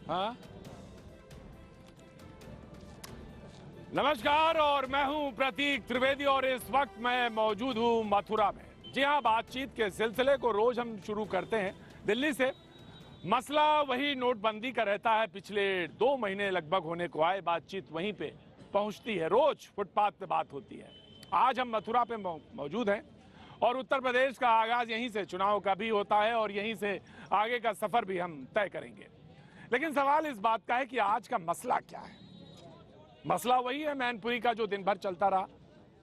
हाँ, नमस्कार और मैं हूं प्रतीक त्रिवेदी और इस वक्त मैं मौजूद हूं मथुरा में। जी हां, बातचीत के सिलसिले को रोज हम शुरू करते हैं दिल्ली से। मसला वही नोटबंदी का रहता है। पिछले 2 महीने लगभग होने को आए, बातचीत वहीं पे पहुंचती है, रोज फुटपाथ पे बात होती है। आज हम मथुरा पे मौजूद हैं और उत्तर प्रदेश का आगाज यहीं से चुनाव का भी होता है और यहीं से आगे का सफर भी हम तय करेंगे। लेकिन सवाल इस बात का है कि आज का मसला क्या है। मसला वही है मैनपुरी का जो दिन भर चलता रहा।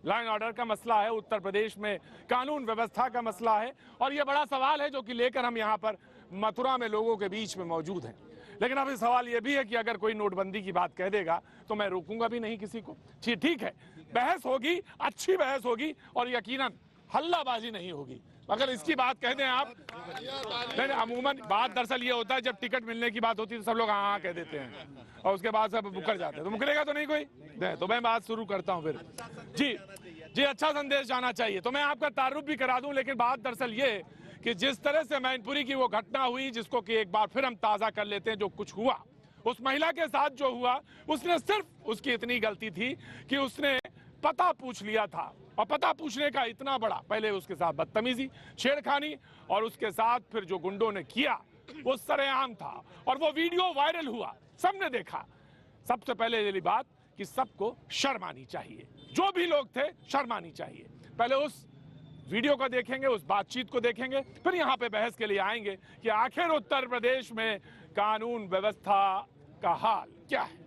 लॉ एंड ऑर्डर का मसला है, उत्तर प्रदेश में कानून व्यवस्था का मसला है और यह बड़ा सवाल है जो कि लेकर हम यहाँ पर मथुरा में लोगों के बीच में मौजूद हैं। लेकिन अब सवाल यह भी है कि अगर कोई नोटबंदी की बात कह देगा तो मैं रोकूंगा भी नहीं किसी को। ठीक है, बहस होगी, अच्छी बहस होगी और यकीनन हल्लाबाजी नहीं होगी। अगर इसकी बात कह दें आप, नहीं, अमूमन बात दरअसल ये होता है जब टिकट मिलने की बात होती है तो सब लोग हाँ कह देते हैं और उसके बाद सब मुकर जाते हैं। तो मुकरेगा तो नहीं कोई, तो मैं बात शुरू करता हूँ फिर। जी, अच्छा संदेश जाना चाहिए। तो मैं आपका तारुफ भी करा दूं, लेकिन बात दरअसल ये कि जिस तरह से मैनपुरी की वो घटना हुई, जिसको कि एक बार फिर हम ताजा कर लेते हैं, जो कुछ हुआ उस महिला के साथ जो हुआ, उसने सिर्फ उसकी इतनी गलती थी कि उसने पता पूछ लिया था। और पता पूछने का इतना बड़ा, पहले उसके साथ बदतमीजी, छेड़खानी और उसके साथ फिर जो गुंडों ने किया वो सरेआम था और वो वीडियो वायरल हुआ, सबने देखा। सबसे पहले ये बात कि सबको शर्म आनी चाहिए, जो भी लोग थे शर्म आनी चाहिए। पहले उस वीडियो को देखेंगे, उस बातचीत को देखेंगे, फिर यहाँ पे बहस के लिए आएंगे कि आखिर उत्तर प्रदेश में कानून व्यवस्था का हाल क्या है।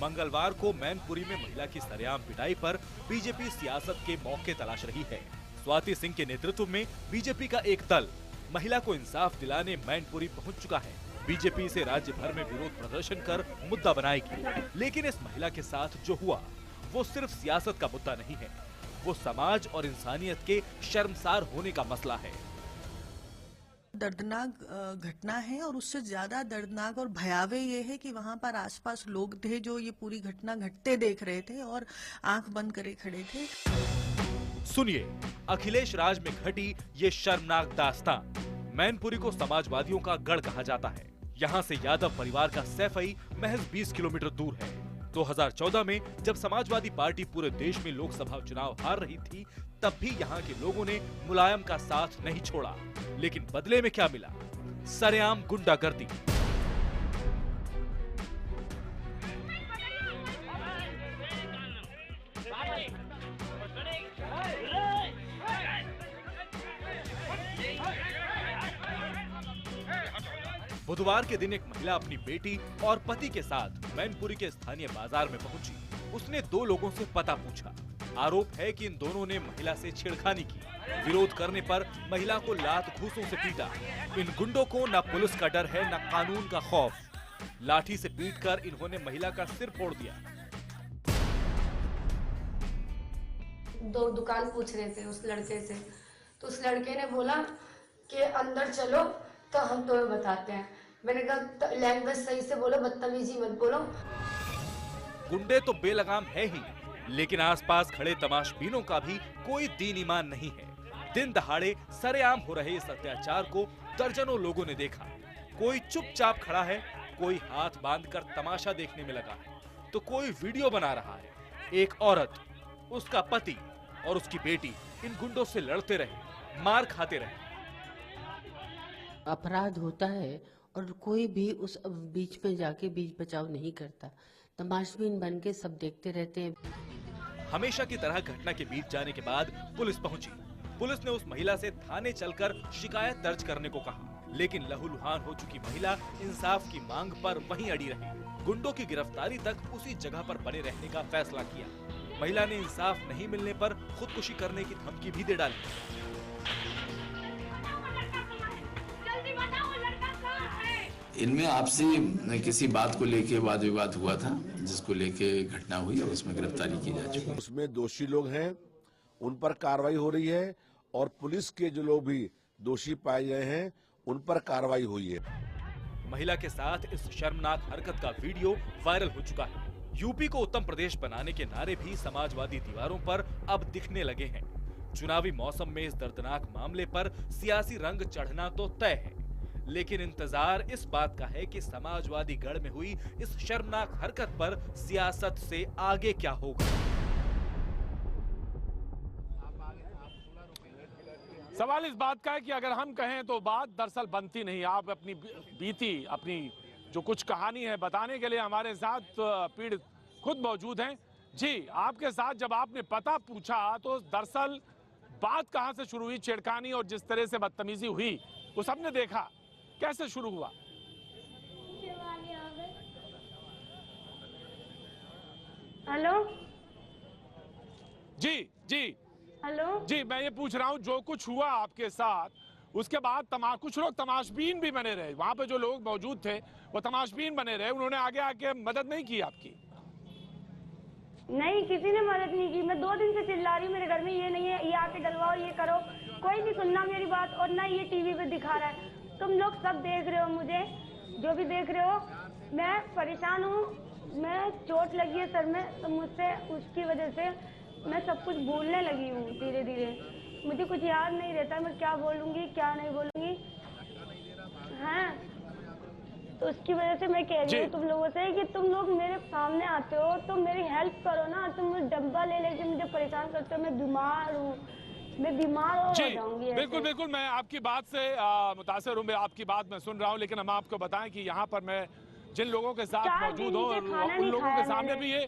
मंगलवार को मैनपुरी में महिला की सरेआम पिटाई पर बीजेपी सियासत के मौके तलाश रही है। स्वाति सिंह के नेतृत्व में बीजेपी का एक दल महिला को इंसाफ दिलाने मैनपुरी पहुंच चुका है। बीजेपी इसे राज्य भर में विरोध प्रदर्शन कर मुद्दा बनाएगी। लेकिन इस महिला के साथ जो हुआ वो सिर्फ सियासत का मुद्दा नहीं है, वो समाज और इंसानियत के शर्मसार होने का मसला है। दर्दनाक घटना है और उससे ज्यादा दर्दनाक और भयावह ये है कि वहां पर आसपास लोग थे जो ये पूरी घटना घटते देख रहे थे और आंख बंद करे खड़े थे। सुनिए अखिलेश राज में घटी ये शर्मनाक दास्तान। मैनपुरी को समाजवादियों का गढ़ कहा जाता है। यहाँ से यादव परिवार का सैफई महज 20 किलोमीटर दूर है। 2014 में जब समाजवादी पार्टी पूरे देश में लोकसभा चुनाव हार रही थी, तब भी यहाँ के लोगों ने मुलायम का साथ नहीं छोड़ा। लेकिन बदले में क्या मिला? सरेआम गुंडागर्दी। बुधवार के दिन एक महिला अपनी बेटी और पति के साथ मैनपुरी के स्थानीय बाजार में पहुंची। उसने 2 लोगों से पता पूछा। आरोप है कि इन दोनों ने महिला से छेड़खानी की। विरोध करने पर महिला को लात घूंसों से पीटा। इन गुंडों को न पुलिस का डर है न कानून का खौफ। लाठी से पीटकर इन्होंने महिला का सिर फोड़ दिया। 2 दुकान पूछ रहे थे उस लड़के से, तो उस लड़के ने बोला कि अंदर चलो तो हम तुम्हें बताते हैं। मैंने कहा लैंग्वेज सही से बोलो, बदतमीजी मत बोलो। गुंडे तो बेलगाम है ही, लेकिन आसपास खड़े तमाशबीनों का भी कोई दीन ईमान नहीं है। दिन दहाड़े सरेआम हो रहे इस अत्याचार को दर्जनों लोगों ने देखा। कोई चुपचाप खड़ा है, कोई हाथ बांधकर तमाशा देखने में लगा है, तो कोई वीडियो बना रहा है। एक औरत, उसका पति और उसकी बेटी इन गुंडों से लड़ते रहे, मार खाते रहे। अपराध होता है और कोई भी उस बीच में जाके बीच बचाव नहीं करता। तमाशबीन बन के सब देखते रहते हैं। हमेशा की तरह घटना के बीच जाने के बाद पुलिस पहुंची। पुलिस ने उस महिला से थाने चलकर शिकायत दर्ज करने को कहा, लेकिन लहूलुहान हो चुकी महिला इंसाफ की मांग पर वहीं अड़ी रही। गुंडों की गिरफ्तारी तक उसी जगह पर बने रहने का फैसला किया। महिला ने इंसाफ नहीं मिलने पर खुदकुशी करने की धमकी भी दे डाली। इनमें आपसी किसी बात को लेके वाद विवाद हुआ था, जिसको लेके घटना हुई और उसमें गिरफ्तारी की जा चुकी है। उसमें दोषी लोग हैं, उन पर कार्रवाई हो रही है और पुलिस के जो लोग भी दोषी पाए गए हैं उन पर कार्रवाई हुई है। महिला के साथ इस शर्मनाक हरकत का वीडियो वायरल हो चुका है। यूपी को उत्तम प्रदेश बनाने के नारे भी समाजवादी दीवारों पर अब दिखने लगे हैं। चुनावी मौसम में इस दर्दनाक मामले पर सियासी रंग चढ़ना तो तय है, लेकिन इंतजार इस बात का है कि समाजवादी गढ़ में हुई इस शर्मनाक हरकत पर सियासत से आगे क्या होगा। सवाल इस बात का है कि अगर हम कहें तो बात दरअसल बनती नहीं। आप अपनी बीती, अपनी जो कुछ कहानी है बताने के लिए हमारे साथ पीड़ित खुद मौजूद हैं। जी, आपके साथ जब आपने पता पूछा तो दरअसल बात कहां से शुरू हुई, छेड़खानी और जिस तरह से बदतमीजी हुई वो सबने देखा, कैसे शुरू हुआ? हेलो जी जी हेलो जी, मैं ये पूछ रहा हूँ जो कुछ हुआ आपके साथ उसके बाद कुछ लोग तमाशबीन भी बने रहे, वहां पे जो लोग मौजूद थे वो तमाशबीन बने रहे, उन्होंने आगे आके मदद नहीं की आपकी? नहीं, किसी ने मदद नहीं की। मैं 2 दिन से चिल्ला रही हूँ मेरे घर में ये नहीं है, ये आके डलवाओ, ये करो, कोई नहीं सुनना मेरी बात। और ना ये टीवी पे दिखा रहा है। तुम लोग सब देख रहे हो, मुझे जो भी देख रहे हो, मैं परेशान हूँ, मैं चोट लगी है सर में, तो मुझसे उसकी वजह से मैं सब कुछ भूलने लगी हूँ धीरे धीरे। मुझे कुछ याद नहीं रहता मैं क्या बोलूँगी क्या नहीं बोलूँगी। हाँ, तो उसकी वजह से मैं कह रही हूँ तुम लोगों से कि तुम लोग मेरे सामने आते हो तो मेरी हेल्प करो ना। तुम मुझे डब्बा ले लेके मुझे परेशान करते हो, मैं बीमार हूँ, मैं बीमार हो जाऊंगी। बिल्कुल बिल्कुल, मैं आपकी बात से मुतासिर हूँ, मैं आपकी बात मैं सुन रहा हूँ, लेकिन हम आपको बताएं कि यहाँ पर मैं जिन लोगों के साथ मौजूद हूँ उन लोगों के सामने भी ये,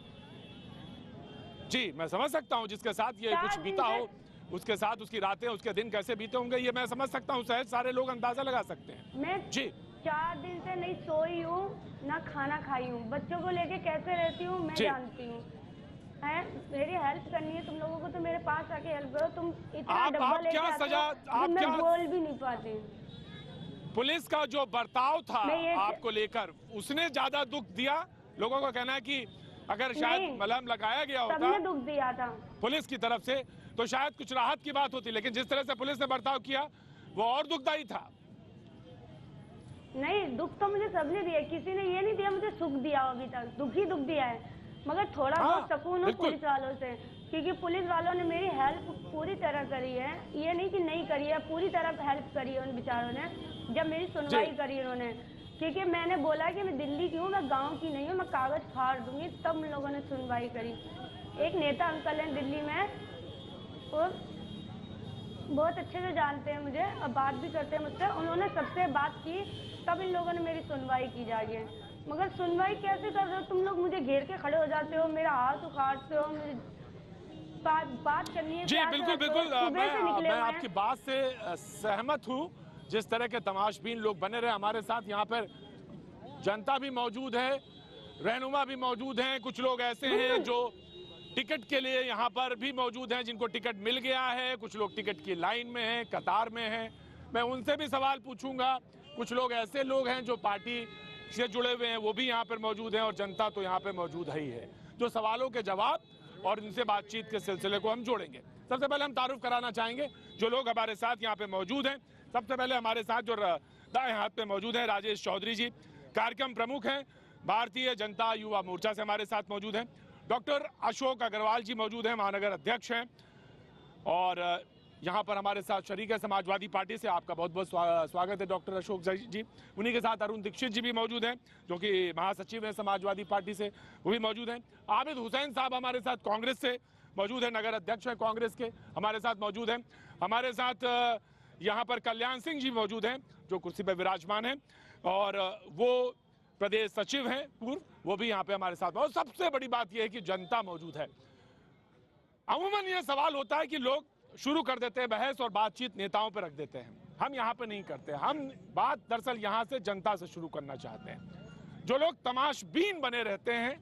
जी मैं समझ सकता हूँ जिसके साथ ये कुछ बीता हो उसके साथ उसकी रातें उसके दिन कैसे बीते होंगे, ये मैं समझ सकता हूँ, शायद सारे लोग अंदाजा लगा सकते हैं। मैं जी 4 दिन से नहीं सोई हूँ, ना खाना खाई हूँ, बच्चों को लेके कैसे रहती हूँ मैं जानती हूँ। मेरी हेल्प करनी है तुम लोगों को, तो मेरे पास आके हेल्प करो। तुम इतना डब्बा लेके आते हो, मैं बोल भी नहीं पाती। पुलिस का जो बर्ताव था आपको लेकर, उसने ज्यादा दुख दिया? लोगों का कहना है कि अगर शायद मलहम लगाया गया होता सबने दुख दिया था पुलिस की तरफ से तो शायद कुछ राहत की बात होती, लेकिन जिस तरह से पुलिस ने बर्ताव किया वो और दुखदायी था। नहीं, दुख तो मुझे सबने दिया, किसी ने ये नहीं दिया मुझे सुख दिया अभी तक, दुख ही दुख दिया है। मगर थोड़ा बहुत सकून हो पुलिस वालों से, क्योंकि पुलिस वालों ने मेरी हेल्प पूरी तरह करी है, ये नहीं कि नहीं करी है, पूरी तरह हेल्प करी है उन बेचारों ने। जब मेरी सुनवाई करी उन्होंने, क्योंकि मैंने बोला कि मैं दिल्ली की हूँ, मैं गाँव की नहीं हूँ, मैं कागज फाड़ दूंगी, तब उन लोगों ने सुनवाई करी। एक नेता अंकल हैं दिल्ली में, वो बहुत अच्छे से जानते हैं मुझे और बात भी करते हैं मुझसे, उन्होंने सबसे बात की, तब इन लोगों ने मेरी सुनवाई की जाके। मगर सुनवाई कैसे कर रहे हो तुम लोग? मुझे घेर के खड़े हो जाते हो, मेरा हाथ उखाड़ते हो, मुझे बात करनी है। जी बिल्कुल बिल्कुल, मैं आपकी बात से सहमत हूँ। जिस तरह के तमाशबीन लोग बने रहे हमारे साथ, यहाँ पर जनता भी मौजूद है, रहनुमा भी मौजूद हैं, कुछ लोग ऐसे हैं जो टिकट के लिए यहाँ पर भी मौजूद हैं जिनको टिकट मिल गया है, कुछ लोग टिकट की लाइन में हैं, कतार में हैं, मैं उनसे भी सवाल पूछूंगा। कुछ लोग ऐसे लोग हैं जो पार्टी से जुड़े हुए हैं, वो भी यहाँ पर मौजूद हैं, और जनता तो यहाँ पर मौजूद है ही है, जो सवालों के जवाब और इनसे बातचीत के सिलसिले को हम जोड़ेंगे। सबसे पहले हम तारुफ कराना चाहेंगे जो लोग हमारे साथ यहाँ पे मौजूद हैं। सबसे पहले हमारे साथ जो दाएं हाथ पे मौजूद हैं राजेश चौधरी जी, कार्यक्रम प्रमुख हैं, भारतीय जनता युवा मोर्चा से हमारे साथ मौजूद हैं। डॉक्टर अशोक अग्रवाल जी मौजूद हैं, महानगर अध्यक्ष हैं, और यहाँ पर हमारे साथ शरीक है समाजवादी पार्टी से, आपका बहुत बहुत स्वागत है डॉक्टर अशोक जी। उन्हीं के साथ अरुण दीक्षित जी भी मौजूद हैं जो कि महासचिव हैं समाजवादी पार्टी से, वो भी मौजूद हैं। आबिद हुसैन साहब हमारे साथ कांग्रेस से मौजूद है, नगर अध्यक्ष हैं कांग्रेस के, हमारे साथ मौजूद हैं। हमारे साथ यहाँ पर कल्याण सिंह जी मौजूद हैं जो कुर्सी पर विराजमान हैं, और वो प्रदेश सचिव हैं पूर्व, वो भी यहाँ पे हमारे साथ। और सबसे बड़ी बात यह है कि जनता मौजूद है। अमूमन ये सवाल होता है कि लोग शुरू कर देते हैं बहस और बातचीत नेताओं पर रख देते हैं, हम यहाँ पे नहीं करते। हम बात दरअसल यहाँ से जनता से शुरू करना चाहते हैं। जो लोग तमाशबीन बने रहते हैं,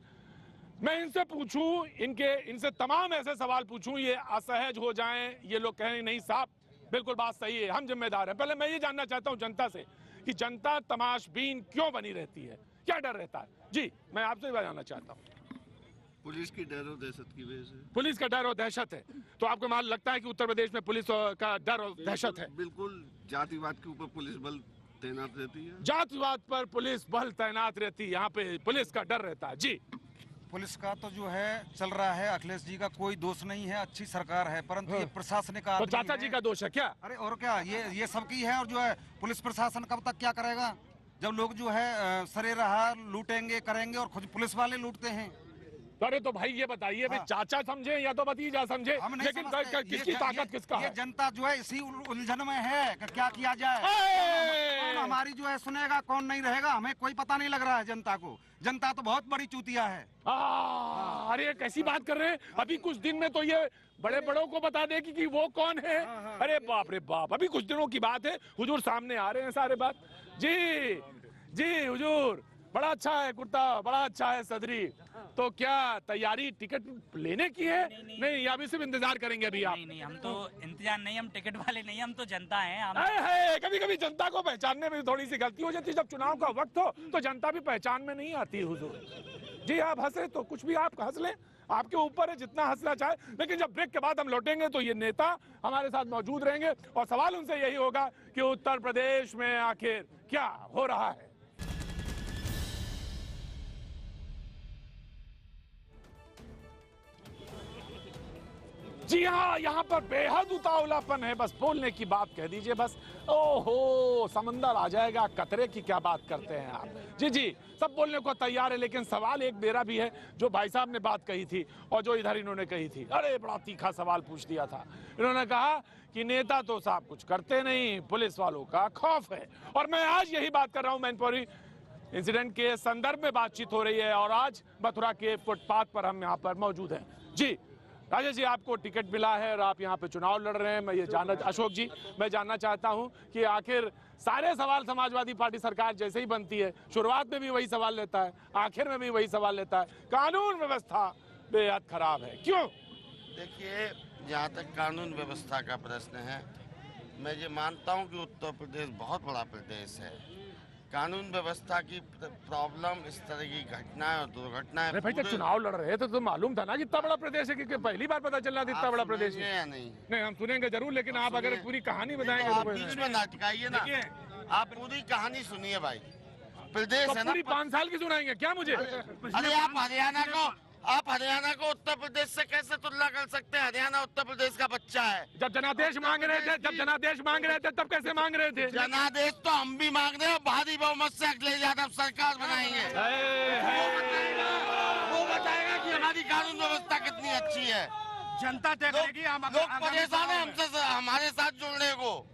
मैं इनसे पूछूं, इनसे तमाम ऐसे सवाल पूछूं, ये असहज हो जाएं, ये लोग कहें नहीं साहब बिल्कुल बात सही है, हम जिम्मेदार हैं। पहले मैं ये जानना चाहता हूं जनता से कि जनता तमाशबीन क्यों बनी रहती है, क्या डर रहता है? जी मैं आपसे भी जानना चाहता हूँ। पुलिस की डर और दहशत की वजह से। पुलिस का डर और दहशत है, तो आपको मान लगता है कि उत्तर प्रदेश में पुलिस का डर और दहशत है? बिल्कुल, जातिवाद के ऊपर पुलिस बल तैनात रहती है। जातिवाद पर पुलिस बल तैनात रहती है, यहाँ पे पुलिस का डर रहता है। जी पुलिस का तो जो है चल रहा है, अखिलेश जी का कोई दोष नहीं है, अच्छी सरकार है, परंतु ये प्रशासनिक तो चाचा जी का दोष है क्या? अरे और क्या, ये सबकी है। और जो है पुलिस प्रशासन कब तक क्या करेगा, जब लोग जो है सरेराह लूटेंगे करेंगे और खुद पुलिस वाले लूटते हैं। अरे तो भाई ये बताइए, हाँ। चाचा समझे या तो भतीजा समझे, लेकिन किसकी ताकत किसका ये है? जनता जो है इसी उलझन में है कि क्या किया जाए। कौन हमारी जो है सुनेगा, कौन नहीं रहेगा, हमें कोई पता नहीं लग रहा है जनता को। जनता तो बहुत बड़ी चूतिया है। अरे ये कैसी बात कर रहे हैं? अभी कुछ दिन में तो ये बड़े बड़ों को बता देगी कि वो कौन है। अरे बाप रे बाप, अभी कुछ दिनों की बात है, हुजूर सामने आ रहे हैं सारे बात। जी जी हुजूर, बड़ा अच्छा है कुर्ता, बड़ा अच्छा है सदरी। तो क्या तैयारी टिकट लेने की है? नहीं, अभी सिर्फ इंतजार करेंगे अभी आप? नहीं, हम तो इंतजार नहीं, हम टिकट वाले नहीं, हम तो जनता हैं। कभी कभी जनता को पहचानने में थोड़ी सी गलती हो जाती है। जब चुनाव का वक्त हो तो जनता भी पहचान में नहीं आती है हुजूर। जी आप हंसे तो कुछ भी आप हंस लें, आपके ऊपर है, जितना हंसना चाहे। लेकिन जब ब्रेक के बाद हम लौटेंगे तो ये नेता हमारे साथ मौजूद रहेंगे और सवाल उनसे यही होगा कि उत्तर प्रदेश में आखिर क्या हो रहा है। जी हाँ, यहाँ पर बेहद उतावलापन है, बस बोलने की बात कह दीजिए बस। ओहो, समंदर आ जाएगा, कतरे की क्या बात करते हैं आप। जी जी, सब बोलने को तैयार है, लेकिन सवाल एक मेरा भी है, जो भाई साहब ने बात कही थी और जो इधर इन्होंने कही थी। अरे बड़ा तीखा सवाल पूछ दिया था। इन्होंने कहा कि नेता तो साहब कुछ करते नहीं, पुलिस वालों का खौफ है। और मैं आज यही बात कर रहा हूँ, मैनपुरी इंसिडेंट के संदर्भ में बातचीत हो रही है और आज मथुरा के फुटपाथ पर हम यहाँ पर मौजूद हैं। जी राजेश जी, आपको टिकट मिला है और आप यहाँ पे चुनाव लड़ रहे हैं। मैं ये जानना, अशोक जी, मैं जानना चाहता हूँ कि आखिर सारे सवाल समाजवादी पार्टी सरकार जैसे ही बनती है, शुरुआत में भी वही सवाल लेता है, आखिर में भी वही सवाल लेता है, कानून व्यवस्था बेहद खराब है, क्यों? देखिए, जहाँ तक कानून व्यवस्था का प्रश्न है, मैं ये मानता हूँ कि उत्तर प्रदेश बहुत बड़ा प्रदेश है। कानून व्यवस्था की प्रॉब्लम, इस तरह की घटनाएं और दुर्घटनाएं। भाई जब चुनाव लड़ रहे थे तो मालूम था ना कि इतना बड़ा प्रदेश है, क्योंकि पहली बार पता चल रहा था इतना बड़ा प्रदेश है या नहीं? नहीं, हम सुनेंगे जरूर, लेकिन आप अगर पूरी कहानी बताएंगे तो आप बीच में ना टिकाइए ना, आप पूरी कहानी सुनिए भाई। प्रदेश है ना, पूरी 5 साल की सुनाएंगे क्या मुझे? अरे आप हरियाणा को उत्तर प्रदेश से कैसे तुलना कर सकते हैं? हरियाणा उत्तर प्रदेश का बच्चा है। जब जनादेश मांग रहे थे, तब कैसे मांग रहे थे? जनादेश तो हम भी मांग रहे हैं, भारी बहुमत से अखिलेश यादव सरकार बनाएंगे। वो बताएगा कि हमारी कानून व्यवस्था कितनी अच्छी है। जनता तय करेगी। लोग परेशान है हमसे, हमारे साथ जुड़ने को।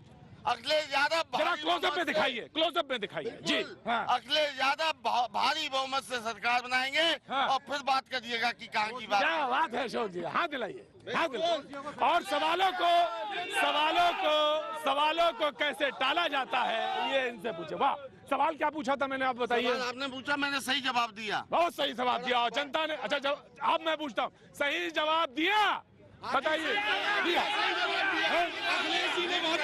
अखिलेश यादव जरा क्लोजअप में दिखाइए, क्लोजअप में दिखाइए जी। हाँ। अखिलेश यादव भारी बहुमत से सरकार बनाएंगे। हाँ। और फिर बात करिएगा कि कहाँ की बात। क्या बात है अशोक जी, हाथ दिलाइए, हाथ दिलाइए। और सवालों को कैसे टाला जाता है, ये इनसे पूछे। वाह, सवाल क्या पूछा था मैंने, आप बताइए। आपने पूछा, मैंने सही जवाब दिया। बहुत सही जवाब दिया और जनता ने। अच्छा, अब मैं पूछता हूँ, सही जवाब दिया? बताइए, दिया? अखिलेश जी ने बहुत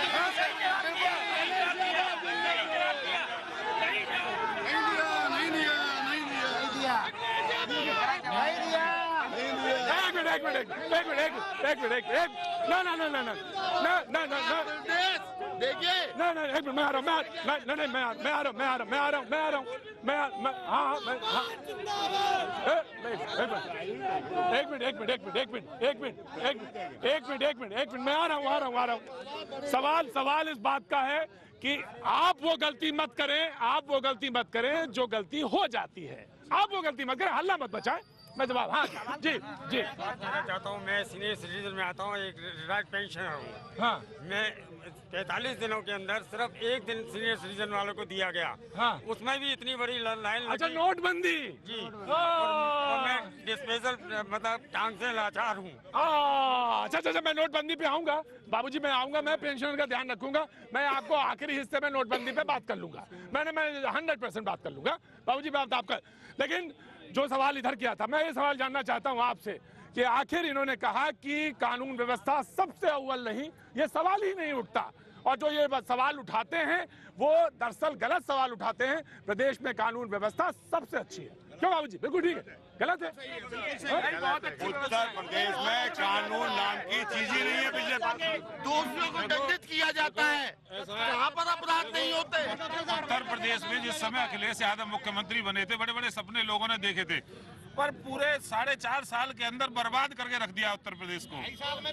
सवाल इस बात का है कि आप वो गलती मत करें जो गलती हो जाती है। आप वो गलती मत करें, हल्ला मत बचाएं। मैं जवाब, हाँ जी जी चाहता हूँ। मैं सीनियर सिटीजन में आता हूँ, एक रिटायर्ड पेंशनर हूँ। हाँ। मैं 45 दिनों के अंदर सिर्फ 1 दिन सीनियर सिटीजन वालों को दिया गया। हाँ। उसमें भी इतनी बड़ी लाइन। अच्छा, नोटबंदी जी। और मैं डिस्पेजल मतलब टांग से लाचार हूँ। अच्छा, मैं नोटबंदी पे आऊंगा बाबूजी, मैं आऊंगा, मैं पेंशनर का ध्यान रखूंगा। मैं आपको आखिरी हिस्से में नोटबंदी पे बात कर लूंगा। मैं 100% बात कर लूंगा बाबूजी, बात आपका। लेकिन जो सवाल इधर किया था, मैं ये सवाल जानना चाहता हूं आपसे कि आखिर इन्होंने कहा कि कानून व्यवस्था सबसे अव्वल नहीं, ये सवाल ही नहीं उठता। और जो ये सवाल उठाते हैं वो दरअसल गलत सवाल उठाते हैं। प्रदेश में कानून व्यवस्था सबसे अच्छी है। क्यों बाबूजी? बिल्कुल ठीक है, गलत है। उत्तर प्रदेश में कानून नाम की चीज ही नहीं है। पिछले दोषियों को दंडित किया जाता है, यहाँ पर अपराध नहीं होते। उत्तर प्रदेश में जिस समय अखिलेश यादव मुख्यमंत्री बने थे, बड़े बड़े सपने लोगों ने देखे थे। पर पूरे 4.5 साल के अंदर बर्बाद करके रख दिया उत्तर प्रदेश को।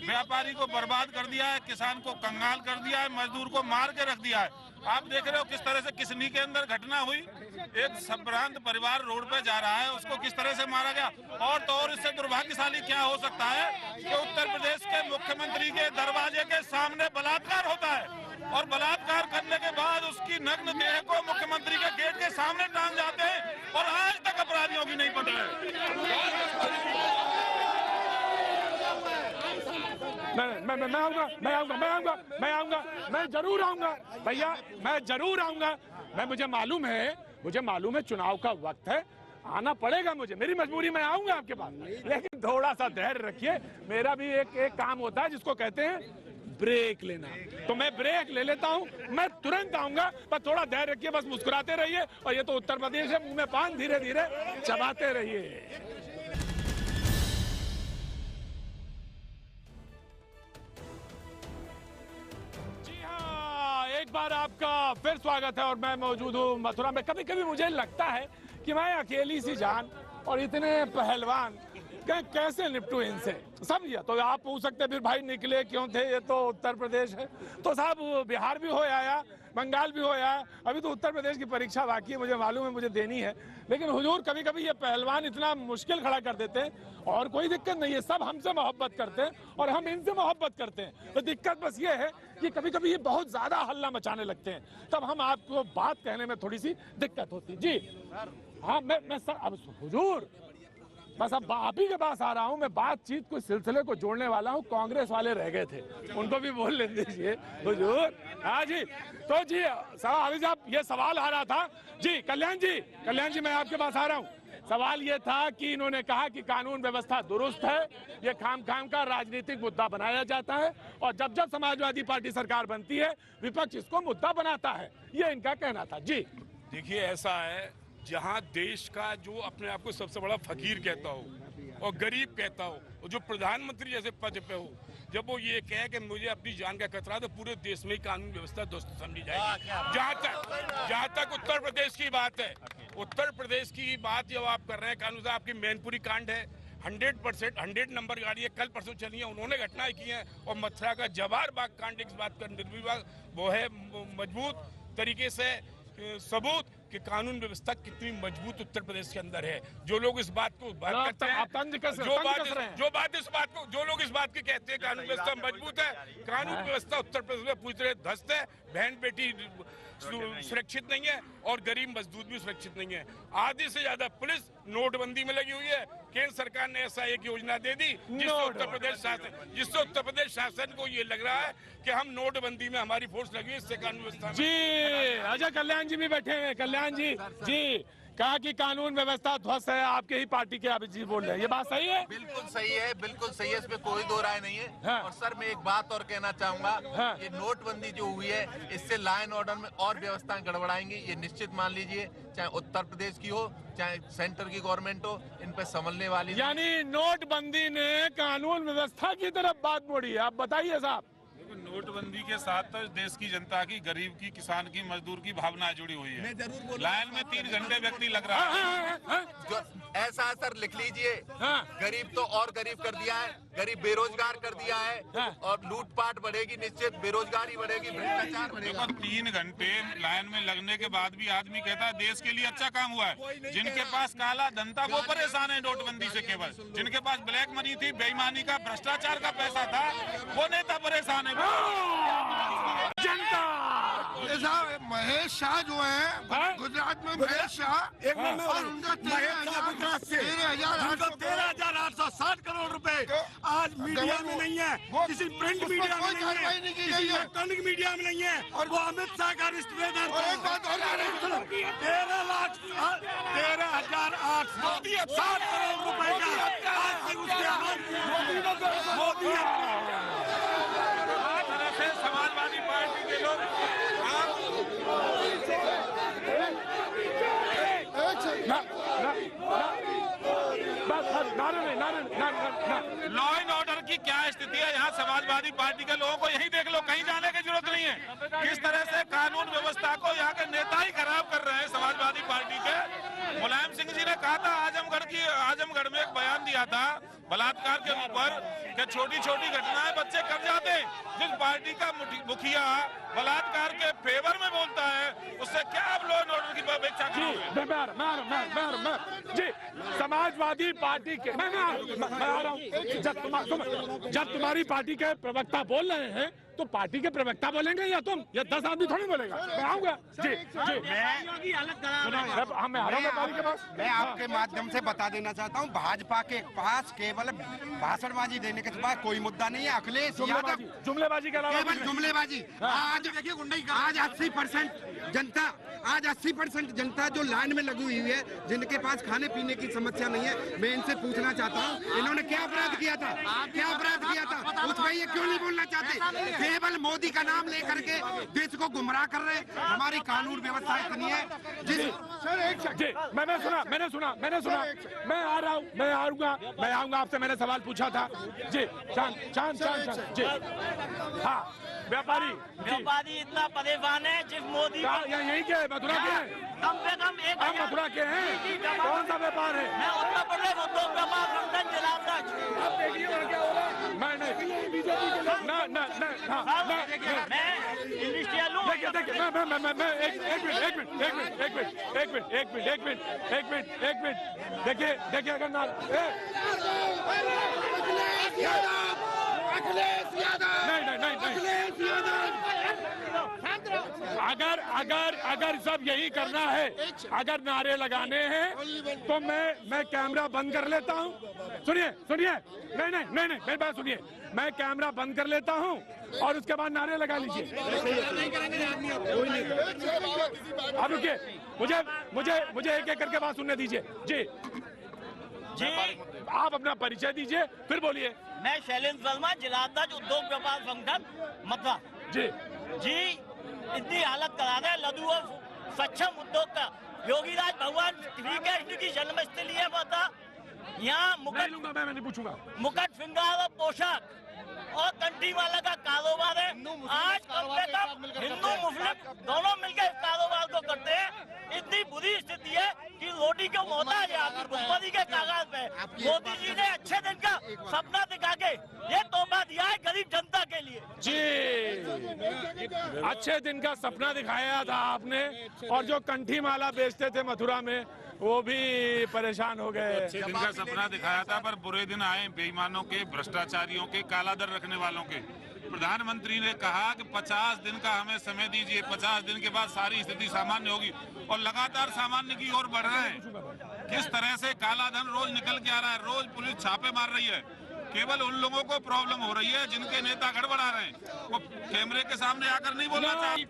व्यापारी को बर्बाद कर दिया है, किसान को कंगाल कर दिया है, मजदूर को मार के रख दिया है। आप देख रहे हो किस तरह से किसनी के अंदर घटना हुई, एक संभ्रांत परिवार रोड पे जा रहा है, उसको किस तरह से मारा गया। और तो और इससे दुर्भाग्यशाली क्या हो सकता है कि उत्तर प्रदेश के मुख्यमंत्री के दरवाजे के सामने बलात्कार होता है और बलात्कार करने के बाद उसकी नग्न देह को मुख्यमंत्री के गेट के सामने टांग जाते हैं और आज तक अपराधियों की नहीं पकड़ है। मैं आऊंगा, मैं जरूर आऊंगा भैया, मैं जरूर आऊंगा। मुझे मालूम है चुनाव का वक्त है, आना पड़ेगा मुझे, मेरी मजबूरी में आऊंगा आपके पास, लेकिन थोड़ा सा धैर्य रखिए। मेरा भी एक काम होता है जिसको कहते हैं ब्रेक लेना, तो मैं ब्रेक ले लेता हूं, मैं तुरंत आऊंगा, पर थोड़ा धैर्य रखिए, बस मुस्कुराते रहिए। और ये तो उत्तर प्रदेश है, मुंह में पान धीरे धीरे चबाते रहिए। एक बार आपका फिर स्वागत है और मैं मौजूद हूँ मथुरा में। कभी कभी मुझे लगता है कि मैं अकेली सी जान और इतने पहलवान कैसे निपटूं इनसे। समझिए, तो आप पूछ सकते फिर भाई निकले क्यों थे, ये तो उत्तर प्रदेश है। तो साहब बिहार भी हो आया, बंगाल भी हो आया, अभी तो उत्तर प्रदेश की परीक्षा बाकी है, मुझे मालूम है, मुझे देनी है। लेकिन हुजूर कभी कभी ये पहलवान इतना मुश्किल खड़ा कर देते हैं और कोई दिक्कत नहीं है, सब हमसे मोहब्बत करते हैं और हम इनसे मोहब्बत करते हैं। तो दिक्कत बस ये है कि कभी कभी ये बहुत ज्यादा हल्ला मचाने लगते हैं, तब हम आपको बात कहने में थोड़ी सी दिक्कत होती। जी हाँ, मैं सर अब हुजूर बस अब आप ही के पास आ रहा हूँ। मैं बातचीत को सिलसिले को जोड़ने वाला हूँ, कांग्रेस वाले रह गए थे, उनको भी बोल ले दीजिए हुजूर। हाँ जी, तो जी साहब ये सवाल आ रहा था जी। कल्याण जी मैं आपके पास आ रहा हूँ। सवाल ये था कि इन्होंने कहा कि कानून व्यवस्था दुरुस्त है, ये खाम का राजनीतिक मुद्दा बनाया जाता है और जब जब समाजवादी पार्टी सरकार बनती है विपक्ष इसको मुद्दा बनाता है, ये इनका कहना था। जी देखिए, ऐसा है जहां देश का जो अपने आप को सबसे बड़ा फकीर कहता हो और गरीब कहता हो और जो प्रधानमंत्री जैसे पद पे हो, जब वो ये कहे कि मुझे अपनी जान का खतरा, तो पूरे देश में कानून व्यवस्था दुरुस्त समझी जाएगी। जहां तक उत्तर प्रदेश की बात है, उत्तर प्रदेश की बात जब आप कर रहे हैं, कानून साहब की मैनपुरी कांड है, 100% 100 नंबर गाड़ी है, कल परसों चली है, उन्होंने घटनाएं की हैं। और मथुरा का जवाहर बाग कांड इस बात का निर्विवाद वो है मजबूत तरीके से सबूत कि कानून व्यवस्था कितनी मजबूत उत्तर प्रदेश के अंदर है। जो लोग इस बात को करते हैं, जो लोग इस बात की कहते हैं कानून व्यवस्था मजबूत है, कानून व्यवस्था उत्तर प्रदेश में पूरी तरह ध्वस्त है। बहन बेटी सुरक्षित नहीं है और गरीब मजदूर भी सुरक्षित नहीं है। आधी से ज्यादा पुलिस नोटबंदी में लगी हुई है। केंद्र सरकार ने ऐसा एक योजना दे दी जिससे उत्तर प्रदेश शासन को ये लग रहा है कि हम नोटबंदी में हमारी फोर्स लगी है, इससे कानून व्यवस्था। जी अजय कल्याण जी भी बैठे हैं। कल्याण जी कहा कि कानून व्यवस्था ध्वस्त है, आपके ही पार्टी के अभी जी बोल रहे हैं, ये बात सही है? बिल्कुल सही है, बिल्कुल सही है, इसमें कोई दो राय नहीं है। हाँ। और सर मैं एक बात और कहना चाहूंगा। हाँ। ये नोटबंदी जो हुई है, इससे लॉ एंड ऑर्डर में और व्यवस्थाएं गड़बड़ाएंगी, ये निश्चित मान लीजिए, चाहे उत्तर प्रदेश की हो चाहे सेंटर की गवर्नमेंट हो, इन पे संभलने वाली। यानी नोटबंदी ने कानून व्यवस्था की तरफ बात मोड़ी है, आप बताइए साहब। नोटबंदी के साथ तो देश की जनता की, गरीब की, किसान की, मजदूर की भावना जुड़ी हुई है। लाइन में 3 घंटे व्यक्ति लग रहा है। जो ऐसा सर लिख लीजिए, गरीब तो और गरीब कर दिया है, गरीब बेरोजगार कर दिया है और लूटपाट बढ़ेगी, निश्चित बेरोजगारी बढ़ेगी, भ्रष्टाचार बढ़ेगा। 3 घंटे लाइन में लगने के बाद भी आदमी कहता है देश के लिए अच्छा काम हुआ है। जिनके पास काला धन था वो परेशान है नोटबंदी से, केवल जिनके पास ब्लैक मनी थी, बेईमानी का, भ्रष्टाचार का पैसा था, वो नेता परेशान है। जनता महेश शाह जो है गुजरात में, महेश शाह और उनका 13,860 करोड़ रुपए आज मीडिया में नहीं है, किसी प्रिंट मीडिया में नहीं है, किसी इलेक्ट्रॉनिक मीडिया में नहीं है, और वो अमित शाह का रिश्तेदार 13,860 करोड़ रुपए का मोदी समाजवादी पार्टी के लोग लॉ एंड ऑर्डर की क्या स्थिति है यहाँ समाजवादी पार्टी के लोगों को यही देख लो, कहीं जाने की जरूरत नहीं है। किस तरह से कानून व्यवस्था को यहाँ के नेता ही खराब कर रहे हैं समाजवादी पार्टी के। मुलायम सिंह जी ने कहा था आजमगढ़ में एक बयान दिया था बलात्कार के ऊपर कि छोटी छोटी घटनाएं बच्चे कर जाते हैं। जिस पार्टी का मुखिया बलात्कार के फेवर में बोलता है उससे क्या आप लॉ एंड ऑर्डर की अपेक्षा जी समाजवादी पार्टी के मैं आ रहा हूँ। जब तुम्हारी पार्टी के प्रवक्ता बोल रहे हैं तो पार्टी के प्रवक्ता बोलेंगे या तुम या 10 आदमी थोड़ी बोलेगा। मैं आऊंगा जी मैं आपके माध्यम से बता देना चाहता हूँ, भाजपा के पास केवल भाषणबाजी देने के सिवा कोई मुद्दा नहीं है। अखिलेश यादव जुमलेबाजी के अलावा केवल जुमलेबाजी। आज 80% जनता जो लाइन में लगी हुई है, जिनके पास खाने पीने की समस्या नहीं है, मैं इनसे पूछना चाहता हूँ इन्होंने क्या अपराध किया था, उस पर ये क्यों नहीं बोलना चाहते? केवल मोदी का नाम लेकर के देश को गुमराह कर रहे। हमारी कानून व्यवस्था इतनी है मैंने सुना मैं आ रहा हूँ, मैं आऊंगा आपसे। मैंने सवाल पूछा था जी। शांत जी। हाँ व्यापारी इतना परेशान है जिस मोदी यही के मथुरा के हैं, कम से कम एक मथुरा के हैं। कौन सा व्यापार है? मैं उत्तर प्रदेश उद्योग व्यापार संगठन जिला मैं इंडस्ट्रियल हूँ। देखिए मैं एक मिनट देखिए अगर ना अगर सब यही करना है, अगर नारे लगाने हैं तो मैं कैमरा बंद कर लेता हूं। सुनिए नहीं मेरी बात सुनिए। मैं कैमरा बंद कर लेता हूं और उसके बाद नारे लगा लीजिए। अब रुकिए, मुझे एक करके बात सुनने दीजिए। जी आप अपना परिचय दीजिए फिर बोलिए। मैं शैलेंद्र वर्मा, जिलाध्यक्ष उद्योग व्यापार संगठन मथुरा। जी इतनी हालत करा रहे लघु और सक्षम उद्योग का। योगीराज भगवान श्री की जन्मस्थली है मथुरा। यहाँ मुकुट श्रृंगार और पोशाक और कंठी माला का कारोबार है। आज कम से कम हिंदू मुस्लिम दोनों मिलकर इस कारोबार को करते हैं। इतनी बुरी स्थिति है कि रोटी को मोहताज है आपकी भुखमरी के कागज पे। मोदी जी ने अच्छे दिन का सपना दिखा के ये तोहफा दिया है गरीब जनता के लिए। जी अच्छे दिन का सपना दिखाया था आपने, और जो कंठी माला बेचते थे मथुरा में वो भी परेशान हो गए। अच्छे दिन का सपना दिखाया था पर बुरे दिन आए बेईमानों के, भ्रष्टाचारियों के, कालाधन रखने वालों के। प्रधानमंत्री ने कहा कि 50 दिन का हमें समय दीजिए, 50 दिन के बाद सारी स्थिति सामान्य होगी, और लगातार सामान्य की ओर बढ़ रहे हैं। किस तरह से काला धन रोज निकल के आ रहा है, रोज पुलिस छापे मार रही है। केवल उन लोगों को प्रॉब्लम हो रही है जिनके नेता गड़बड़ा रहे हैं, वो कैमरे के सामने आकर नहीं बोलना चाहिए।